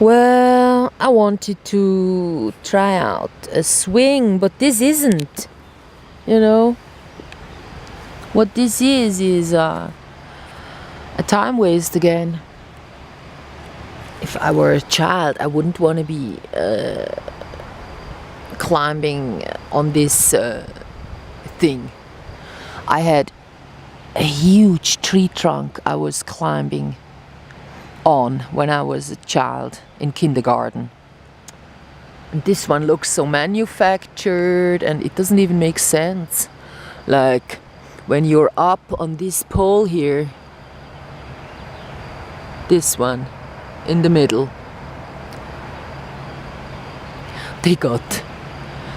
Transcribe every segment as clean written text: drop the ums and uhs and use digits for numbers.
Well, I wanted to try out a swing, but this isn't. You know, what this is a time waste again. If I were a child, I wouldn't want to be climbing on this thing. I had a huge tree trunk I was climbing on when I was a child in kindergarten. And this one looks so manufactured and it doesn't even make sense. Like when you're up on this pole here, this one in the middle, they got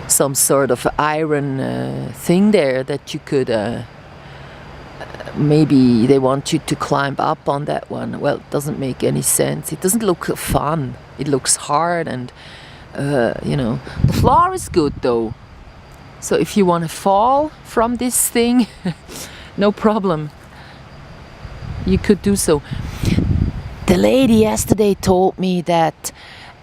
some sort of iron thing there that you could maybe they want you to climb up on that one. Well, it doesn't make any sense. It doesn't look fun. It looks hard and the floor is good though. So if you want to fall from this thing, no problem. You could do so. The lady yesterday told me that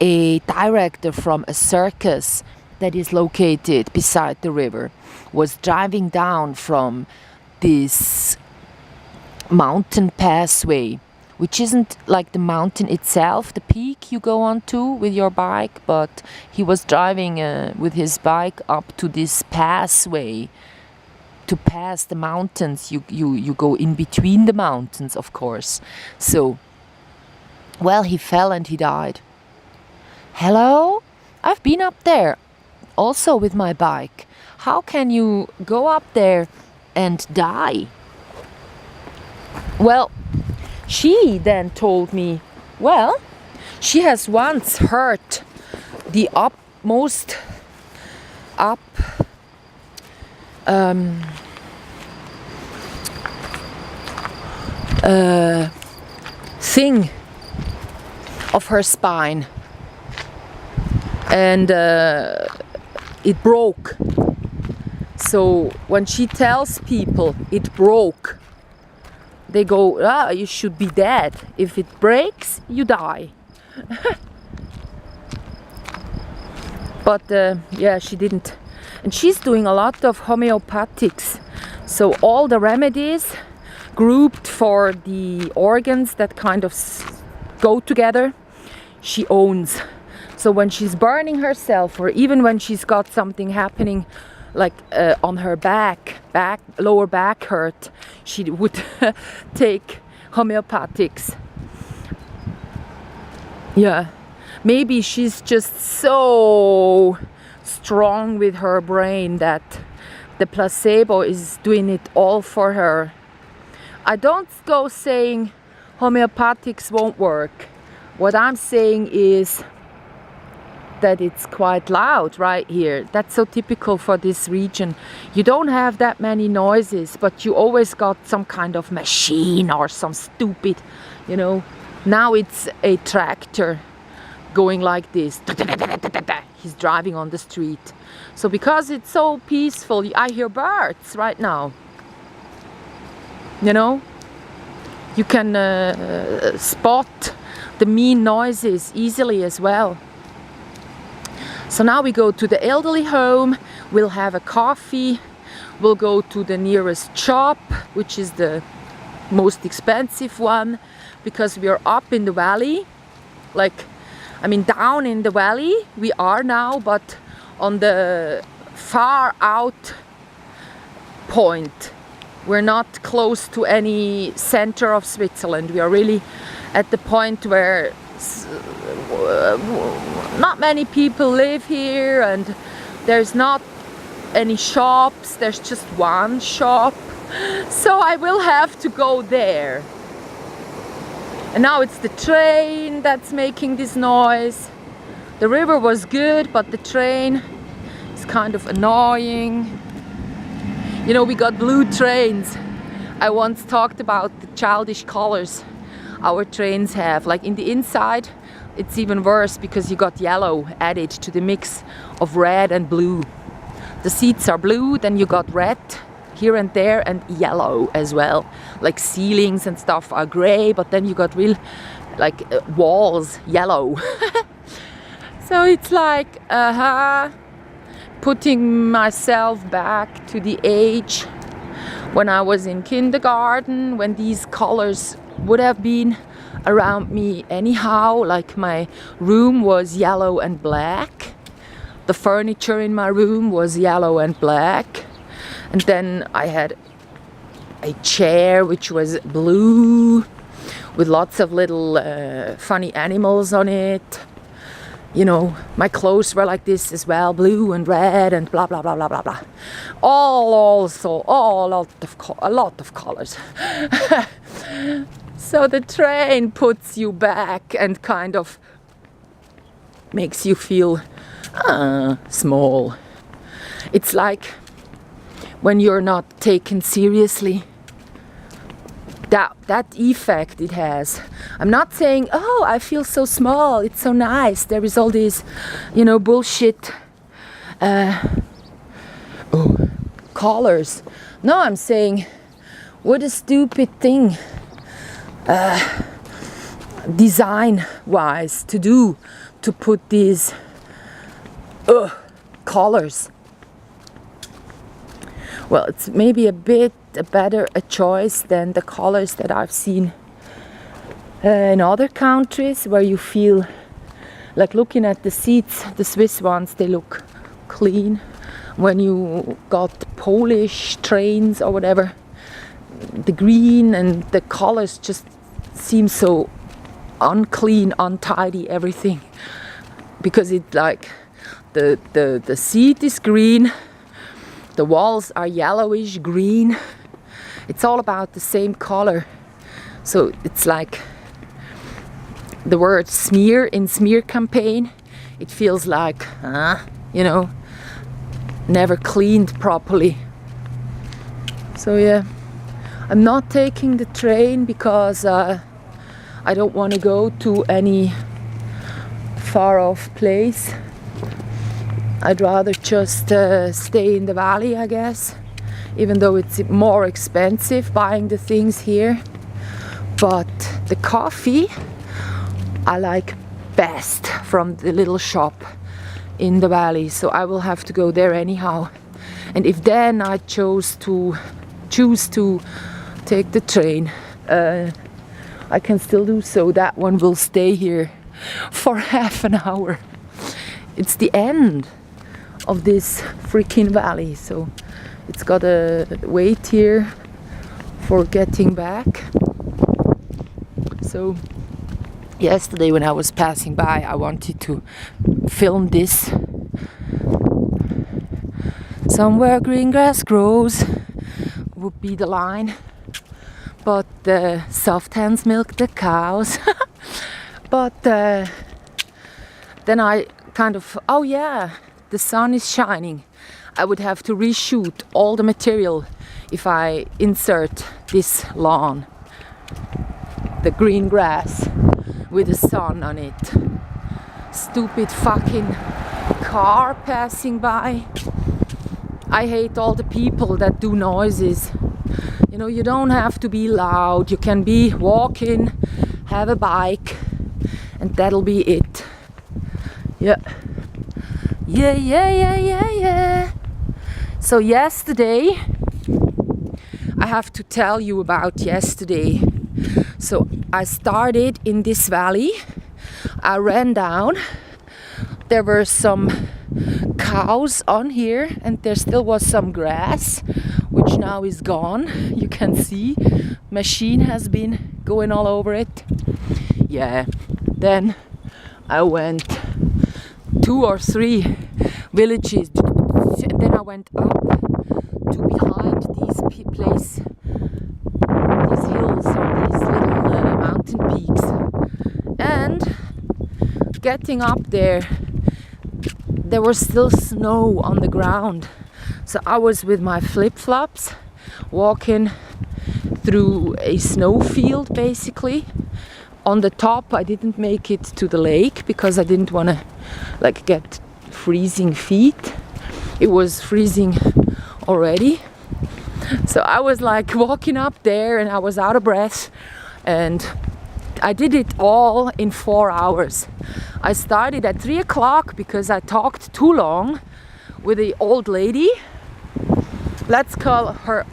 a director from a circus that is located beside the river was driving down from this mountain passway, which isn't like the mountain itself, the peak you go on to with your bike, but he was driving with his bike up to this passway to pass the mountains. You go in between the mountains, of course. So, well, he fell and he died. Hello? I've been up there also with my bike. How can you go up there and die? Well, she then told me, well, she has once hurt the upmost thing of her spine, and it broke. So when she tells people it broke, they go, you should be dead. If it breaks, you die. But yeah, she didn't. And she's doing a lot of homeopathics. So all the remedies grouped for the organs that kind of go together, she owns. So when she's burning herself, or even when she's got something happening like on her lower back hurt, she would take homeopathics. Yeah, maybe she's just so strong with her brain that the placebo is doing it all for her. I don't go saying homeopathics won't work. What I'm saying is that it's quite loud right here. That's so typical for this region. You don't have that many noises, but you always got some kind of machine or some stupid, Now it's a tractor going like this. He's driving on the street. So because it's so peaceful, I hear birds right now. You can spot the mean noises easily as well. So now we go to the elderly home, we'll have a coffee, we'll go to the nearest shop, which is the most expensive one, because we are up in the valley, down in the valley we are now, but on the far out point. We're not close to any center of Switzerland. We are really at the point where not many people live here, and there's not any shops. There's just one shop, so I will have to go there. And now it's the train that's making this noise. The river was good, but the train is kind of annoying. We got blue trains. I once talked about the childish colors our trains have. Like in the inside, it's even worse because you got yellow added to the mix of red and blue. The seats are blue, then you got red here and there and yellow as well. Like ceilings and stuff are gray, but then you got real like walls, yellow. So it's like, putting myself back to the age when I was in kindergarten, when these colors would have been around me anyhow. Like my room was yellow and black. The furniture in my room was yellow and black. And then I had a chair which was blue with lots of little funny animals on it. You know, my clothes were like this as well, blue and red and blah blah blah blah blah blah. A lot of colors. So the train puts you back and kind of makes you feel small. It's like when you're not taken seriously. That effect it has. I'm not saying, oh, I feel so small, it's so nice. There is all this, you know, bullshit colors. No, I'm saying, what a stupid thing, design-wise, to do, to put these colors. Well, it's maybe a bit better a choice than the colors that I've seen in other countries, where you feel like, looking at the seats, the Swiss ones, they look clean. When you got Polish trains or whatever, the green and the colors just seem so unclean, untidy, everything, because it like the seat is green, the walls are yellowish green. It's all about the same color. So it's like the word smear in smear campaign. It feels like, you know, never cleaned properly. So yeah, I'm not taking the train because I don't want to go to any far off place. I'd rather just stay in the valley, I guess, even though it's more expensive buying the things here. But the coffee I like best from the little shop in the valley, so I will have to go there anyhow. And if then I choose to take the train, I can still do so. That one will stay here for half an hour. It's the end of this freaking valley, so it's got a wait here for getting back. So yesterday when I was passing by, I wanted to film this. Somewhere green grass grows would be the line, but the soft hands milk the cows. But then I kind of, oh yeah, the sun is shining. I would have to reshoot all the material if I insert this lawn, the green grass with the sun on it. Stupid fucking car passing by. I hate all the people that do noises. You know, you don't have to be loud. You can be walking, have a bike, and that'll be it. Yeah. Yeah. So yesterday, I have to tell you about yesterday. So I started in this valley. I ran down. There were some cows on here, and there still was some grass, which now is gone. You can see machine has been going all over it. Yeah. Then I went 2 or 3 villages, and then I went up to behind these hills or these little mountain peaks. And getting up there was still snow on the ground. So I was with my flip-flops walking through a snowfield basically. On the top I didn't make it to the lake because I didn't want to like get freezing feet. It was freezing already. So I was like walking up there and I was out of breath, and I did it all in 4 hours. I started at 3 o'clock because I talked too long with the old lady. Let's call her,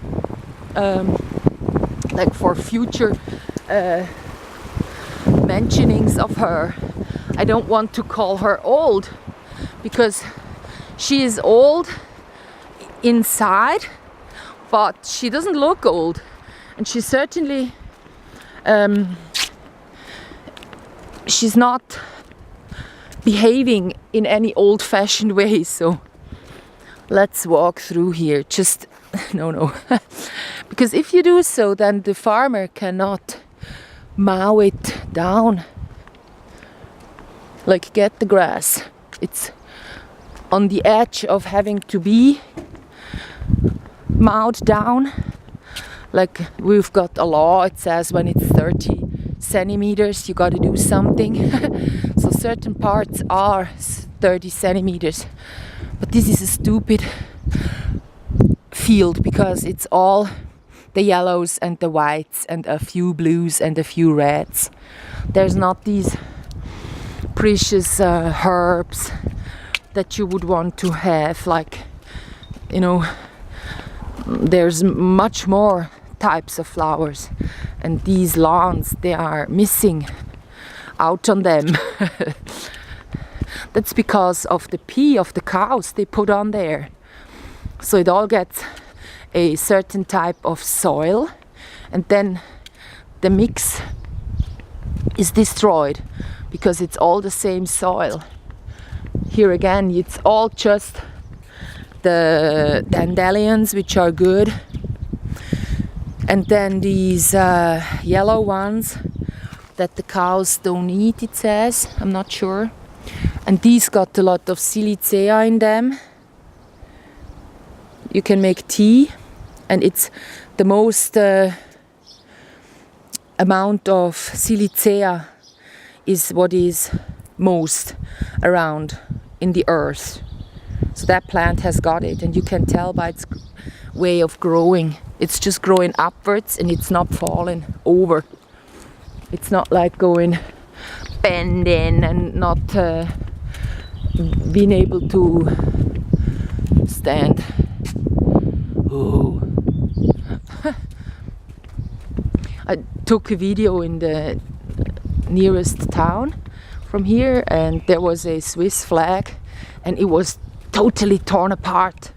like for future mentionings of her, I don't want to call her old because she is old inside, but she doesn't look old, and she certainly she's not behaving in any old-fashioned way. So let's walk through here. Just no because if you do so, then the farmer cannot mow it down, like get the grass. It's on the edge of having to be mowed down. Like we've got a law, it says when it's 30 centimeters you got to do something. So certain parts are 30 centimeters, but this is a stupid field because it's all the yellows and the whites and a few blues and a few reds. There's not these precious herbs that you would want to have, like, you know, there's much more types of flowers, and these lawns, they are missing out on them. That's because of the pee of the cows they put on there. So it all gets a certain type of soil, and then the mix is destroyed because it's all the same soil. Here again, it's all just the dandelions, which are good, and then these yellow ones that the cows don't eat, it says, I'm not sure. And these got a lot of silicea in them. You can make tea, and it's the most amount of silicea is what is most around in the earth. So that plant has got it, and you can tell by its way of growing. It's just growing upwards and it's not falling over. It's not like going bending and not being able to stand. Oh. I took a video in the nearest town from here, and there was a Swiss flag and it was totally torn apart.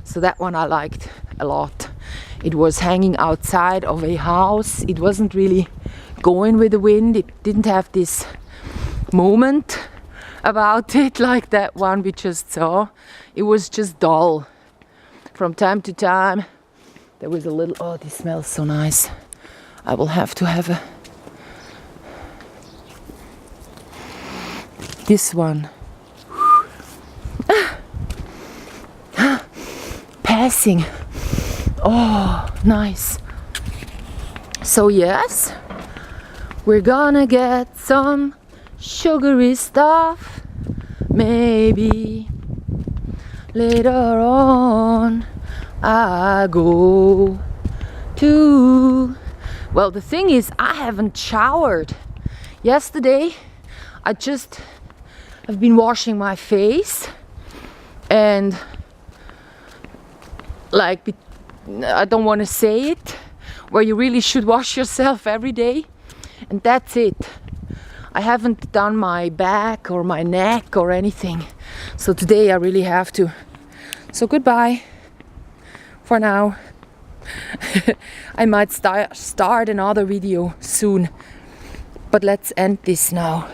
So that one I liked a lot. It was hanging outside of a house. It wasn't really going with the wind. It didn't have this moment about it like that one we just saw. It was just dull. From time to time there was a little, oh, this smells so nice. I will have to have a this one. Passing. Oh, nice. So yes, we're gonna get some sugary stuff maybe later on. I go to, well, the thing is, I haven't showered. Yesterday I just have been washing my face, and like, I don't want to say it, where you really should wash yourself every day, and that's it. I haven't done my back or my neck or anything, so today I really have to. So goodbye for now. I might start another video soon, but let's end this now.